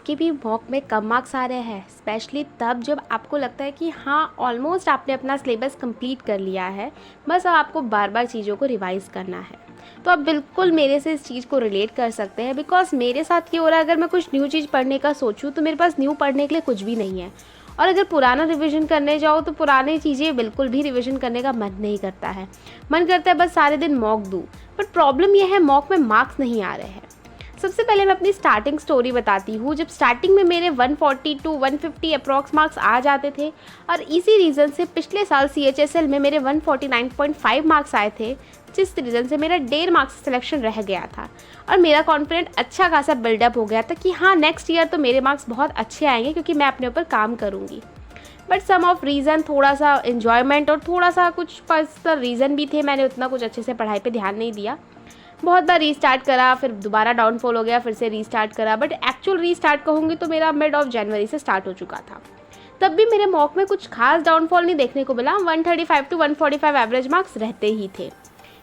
आपके भी मॉक में कम मार्क्स आ रहे हैं, स्पेशली तब जब आपको लगता है कि हाँ ऑलमोस्ट आपने अपना सिलेबस कंप्लीट कर लिया है, बस अब आपको बार बार चीज़ों को रिवाइज़ करना है, तो आप बिल्कुल मेरे से इस चीज़ को रिलेट कर सकते हैं। बिकॉज मेरे साथ ये हो रहा है, अगर मैं कुछ न्यू चीज़ पढ़ने का सोचूं तो मेरे पास न्यू पढ़ने के लिए कुछ भी नहीं है, और अगर पुराना रिवीजन करने जाओ तो पुरानी चीज़ें बिल्कुल भी रिवीजन करने का मन नहीं करता है। मन करता है बस सारे दिन मॉक दूँ। बट प्रॉब्लम यह है, मॉक में मार्क्स नहीं आ रहे हैं। सबसे पहले मैं अपनी स्टार्टिंग स्टोरी बताती हूँ। जब स्टार्टिंग में मेरे 140 टू 150 अप्रॉक्स मार्क्स आ जाते थे, और इसी रीज़न से पिछले साल CHSL में मेरे 149.5 मार्क्स आए थे, जिस रीज़न से मेरा 1.5 मार्क्स सिलेक्शन रह गया था, और मेरा कॉन्फिडेंट अच्छा खासा बिल्डअप हो गया था कि हाँ नेक्स्ट ईयर तो मेरे मार्क्स बहुत अच्छे आएंगे क्योंकि मैं अपने ऊपर काम करूँगी। बट सम ऑफ रीज़न, थोड़ा सा इन्जॉयमेंट और थोड़ा सा कुछ पर्सनल रीज़न भी थे, मैंने उतना कुछ अच्छे से पढ़ाई पे ध्यान नहीं दिया। बहुत बार रीस्टार्ट करा, फिर दोबारा डाउनफॉल हो गया, फिर से रीस्टार्ट करा। बट एक्चुअल रीस्टार्ट कहूँगी तो मेरा मिड ऑफ जनवरी से स्टार्ट हो चुका था। तब भी मेरे मॉक में कुछ खास डाउनफॉल नहीं देखने को मिला। 135 टू 145 एवरेज मार्क्स रहते ही थे।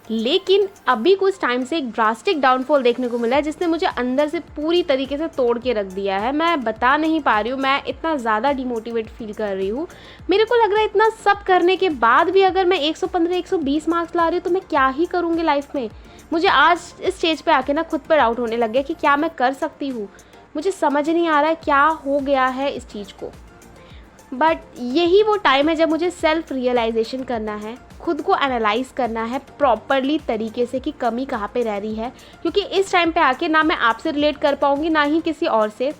लेकिन अभी कुछ टाइम से एक ड्रास्टिक डाउनफॉल देखने को मिला है, जिसने मुझे अंदर से पूरी तरीके से तोड़ के रख दिया है। मैं बता नहीं पा रही हूँ, मैं इतना ज़्यादा डिमोटिवेट फील कर रही हूँ। मेरे को लग रहा है इतना सब करने के बाद भी अगर मैं 115-120 मार्क्स ला रही हूँ तो मैं क्या ही करूँगी लाइफ में। मुझे आज इस स्टेज पे आके ना खुद पर डाउट होने लग गया कि क्या मैं कर सकती हूँ। मुझे समझ नहीं आ रहा है क्या हो गया है इस चीज़ को। बट यही वो टाइम है जब मुझे सेल्फ रियलाइजेशन करना है, खुद को एनालाइज करना है प्रॉपरली तरीके से कि कमी कहाँ पे रह रही है। क्योंकि इस टाइम पे आके ना मैं आपसे रिलेट कर पाऊँगी, ना ही किसी और से,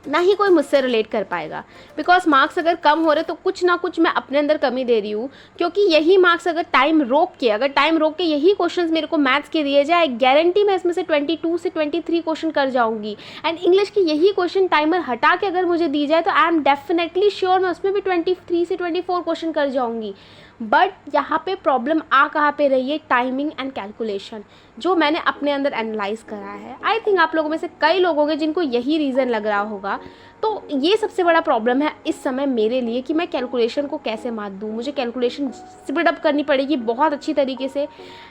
ना ही कोई मुझसे रिलेट कर पाएगा। बिकॉज मार्क्स अगर कम हो रहे तो कुछ ना कुछ मैं अपने अंदर कमी दे रही हूँ। क्योंकि यही मार्क्स अगर टाइम रोक के यही क्वेश्चंस मेरे को मैथ्स के दिए जाए, गारंटी मैं इसमें से 22 से 23 क्वेश्चन कर जाऊँगी। एंड इंग्लिश की यही क्वेश्चन टाइमर हटा के अगर मुझे दी जाए तो आई एम डेफिनेटली श्योर मैं उसमें भी 23 से 24 क्वेश्चन कर जाऊँगी। बट यहाँ पे प्रॉब्लम आ कहाँ पे रही है, टाइमिंग एंड कैलकुलेशन, जो मैंने अपने अंदर एनालाइज करा है। आई थिंक आप लोगों में से कई लोग होंगे जिनको यही रीज़न लग रहा होगा। तो ये सबसे बड़ा प्रॉब्लम है इस समय मेरे लिए कि मैं कैलकुलेशन को कैसे मात दूँ। मुझे कैलकुलेशन स्पीड अप करनी पड़ेगी बहुत अच्छी तरीके से।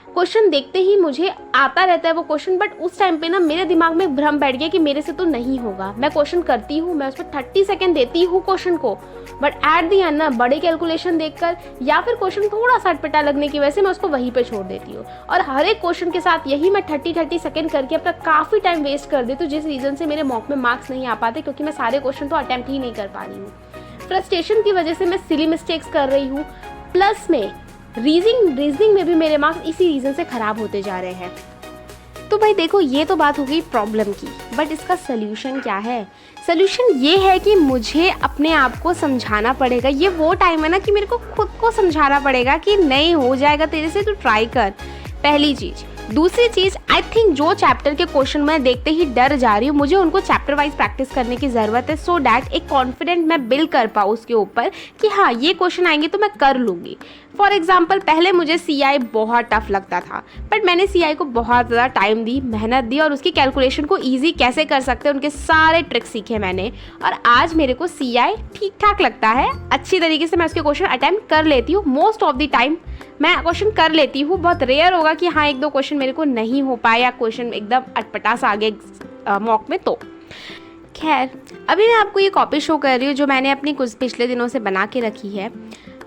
क्वेश्चन देखते ही मुझे आता रहता है वो क्वेश्चन, बट उस टाइम पे ना मेरे दिमाग में भ्रम बैठ गया कि मेरे से तो नहीं होगा। मैं क्वेश्चन करती हूँ, मैं उस पर 30 सेकेंड देती हूँ क्वेश्चन को, बट एट दी एंड ना बड़े कैलकुलेशन देखकर या फिर क्वेश्चन थोड़ा सा अटपटा लगने की वजह से मैं उसको वहीं पे छोड़ देती हूँ। और हर एक क्वेश्चन के साथ यही मैं 30 सेकेंड करके अपना काफ़ी टाइम वेस्ट कर देती हूँ, जिस रीज़न से मेरे मॉक में मार्क्स नहीं आ पाते, क्योंकि मैं सारे क्वेश्चन तो अटैम्प्ट ही नहीं कर पा रही हूँ। फ्रस्ट्रेशन की वजह से मैं सिली मिस्टेक्स कर रही हूँ, प्लस में रीजनिंग में भी मेरे मार्क्स इसी रीज़न से ख़राब होते जा रहे हैं। तो भाई देखो, ये तो बात हो गई प्रॉब्लम की, बट इसका सल्यूशन क्या है? सल्यूशन ये है कि मुझे अपने आप को समझाना पड़ेगा। ये वो टाइम है ना कि मेरे को खुद को समझाना पड़ेगा कि नहीं हो जाएगा तेरे से, तू ट्राई कर, पहली चीज़। दूसरी चीज़, आई थिंक जो चैप्टर के क्वेश्चन मैं देखते ही डर जा रही हूँ, मुझे उनको चैप्टर वाइज प्रैक्टिस करने की ज़रूरत है, सो डैट एक कॉन्फिडेंट मैं बिल्ड कर पाऊँ उसके ऊपर कि हाँ ये क्वेश्चन आएंगे तो मैं कर लूँगी। फॉर एग्जाम्पल, पहले मुझे CI बहुत टफ लगता था, बट मैंने CI को बहुत ज़्यादा टाइम दी, मेहनत दी, और उसकी कैलकुलेशन को ईजी कैसे कर सकते हैं उनके सारे ट्रिक्स सीखे मैंने, और आज मेरे को CI ठीक ठाक लगता है। अच्छी तरीके से मैं उसके क्वेश्चन अटैम्प्ट कर लेती हूँ। मोस्ट ऑफ द टाइम मैं क्वेश्चन कर लेती हूँ। बहुत रेयर होगा कि हाँ एक दो क्वेश्चन मेरे को नहीं हो पाए या क्वेश्चन एकदम अटपटा सा आ गया मॉक में। तो खैर, अभी मैं आपको ये कॉपी शो कर रही हूँ जो मैंने अपनी कुछ पिछले दिनों से बना के रखी है।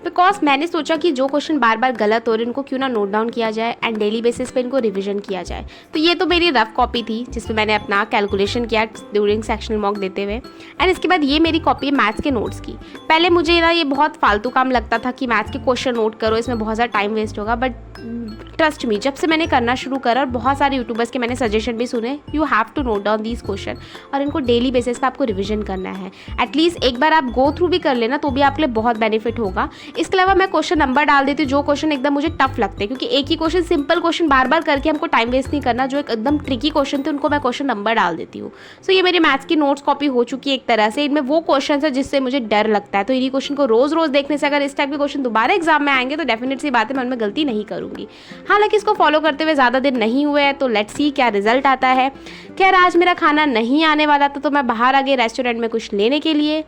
बिकॉज मैंने सोचा कि जो क्वेश्चन बार बार गलत हो रहे हैं उनको क्यों ना नोट डाउन किया जाए एंड डेली बेसिस पे इनको रिवीजन किया जाए। तो ये तो मेरी रफ कॉपी थी जिसमें मैंने अपना कैलकुलेशन किया ड्यूरिंग सेक्शनल मॉक देते हुए। एंड इसके बाद ये मेरी कॉपी है मैथ्स के नोट्स की। पहले मुझे ना ये बहुत फालतू काम लगता था कि मैथ्स के क्वेश्चन नोट करो, इसमें बहुत ज़्यादा टाइम वेस्ट होगा। बट ट्रस्ट मी, जब से मैंने करना शुरू करा और बहुत सारे यूट्यूबर्स के मैंने सजेशन भी सुने, you have to note down these question और इनको डेली बेसिस पे आपको रिवीजन करना है। एटलीस्ट एक बार आप गो थ्रू भी कर लेना तो भी आपके लिए बहुत बेनिफिट होगा। इसके अलावा मैं क्वेश्चन नंबर डाल देती हूँ जो क्वेश्चन एकदम मुझे टफ लगते हैं, क्योंकि एक ही क्वेश्चन, सिंपल क्वेश्चन बार बार करके हमको टाइम वेस्ट नहीं करना। जो एकदम ट्रिकी क्वेश्चन थे उनको मैं क्वेश्चन नंबर डाल देती हूँ। सो ये मेरी मैथ्स की नोट्स कॉपी हो चुकी है एक तरह से। इनमें वो क्वेश्चन है जिससे मुझे डर लगता है, तो इन्हीं क्वेश्चन को रोज रोज देखने से अगर इस टाइप के क्वेश्चन दोबारा एग्जाम में आएंगे तो डेफिनेट सी बात है मैं उनमें गलती नहीं करूँगी। हालांकि इसको फॉलो करते हुए ज़्यादा दिन नहीं हुए हैं, तो लेट्स सी क्या रिजल्ट आता है। खैर, आज मेरा खाना नहीं आने वाला था तो मैं बाहर आ गई रेस्टोरेंट में कुछ लेने के लिए।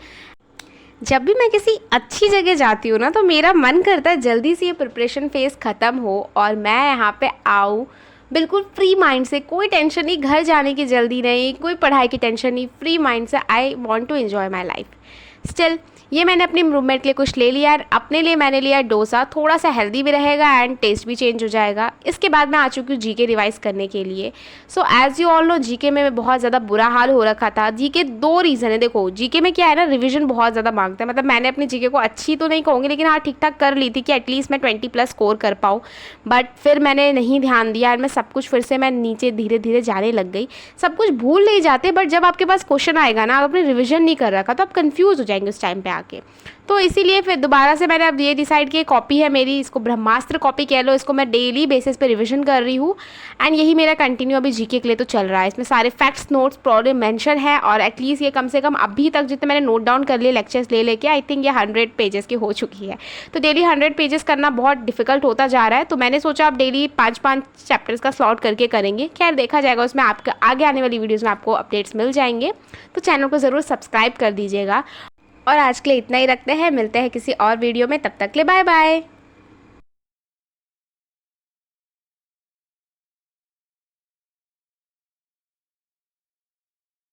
जब भी मैं किसी अच्छी जगह जाती हूँ ना तो मेरा मन करता है जल्दी से ये प्रिपरेशन फेज़ ख़त्म हो और मैं यहाँ पे आऊँ, बिल्कुल फ्री माइंड से, कोई टेंशन नहीं, घर जाने की जल्दी नहीं, कोई पढ़ाई की टेंशन नहीं, फ्री माइंड से I want to enjoy my life. Still ये मैंने अपनी रूममेट के लिए कुछ ले लिया, अपने लिए मैंने लिया डोसा, थोड़ा सा हेल्दी भी रहेगा एंड टेस्ट भी चेंज हो जाएगा। इसके बाद मैं आ चुकी हूँ जीके रिवाइज करने के लिए। So as you all know, GK में बहुत ज़्यादा बुरा हाल हो रखा था। जीके 2 रीज़न है। देखो जीके में क्या है ना, रिविजन बहुत ज़्यादा मांगता है। मतलब मैंने अपनी जीके को अच्छी तो नहीं कहूँगी, लेकिन हाँ ठीक ठाक कर ली थी कि एटलीस्ट मैं 20+ स्कोर कर पाऊँ। बट फिर मैंने नहीं ध्यान दिया और मैं सब कुछ फिर से मैं नीचे धीरे धीरे जाने लग गई। सब कुछ भूल नहीं जाते, बट जब आपके पास क्वेश्चन आएगा ना, आपने रिविजन नहीं कर रखा तो आप कंफ्यूज हो जाएंगे उस टाइम पे आके। तो इसीलिए फिर दोबारा से मैंने अब ये डिसाइड किया, कॉपी है मेरी, इसको ब्रह्मास्त्र कॉपी कह लो, इसको मैं डेली बेसिस पे रिवीजन कर रही हूँ एंड यही मेरा कंटिन्यू अभी जीके के लिए तो चल रहा है। इसमें सारे फैक्ट्स नोट्स प्रॉब्लम मेंशन है और एटलीस्ट ये कम से कम अभी तक जितने मैंने नोट डाउन कर लिए लेक्चर्स ले लेके, आई थिंक ये 100 पेजेस की हो चुकी है। तो डेली 100 पेजेस करना बहुत डिफिकल्ट होता जा रहा है। तो मैंने सोचा आप डेली 5-5 चैप्टर्स का स्लॉट करके करेंगे। खैर देखा जाएगा, उसमें आपके आगे आने वाली वीडियोज़ में आपको अपडेट्स मिल जाएंगे। तो चैनल को ज़रूर सब्सक्राइब कर दीजिएगा। और आज के लिए इतना ही रखते हैं, मिलते हैं किसी और वीडियो में, तब तक के लिए बाय बाय।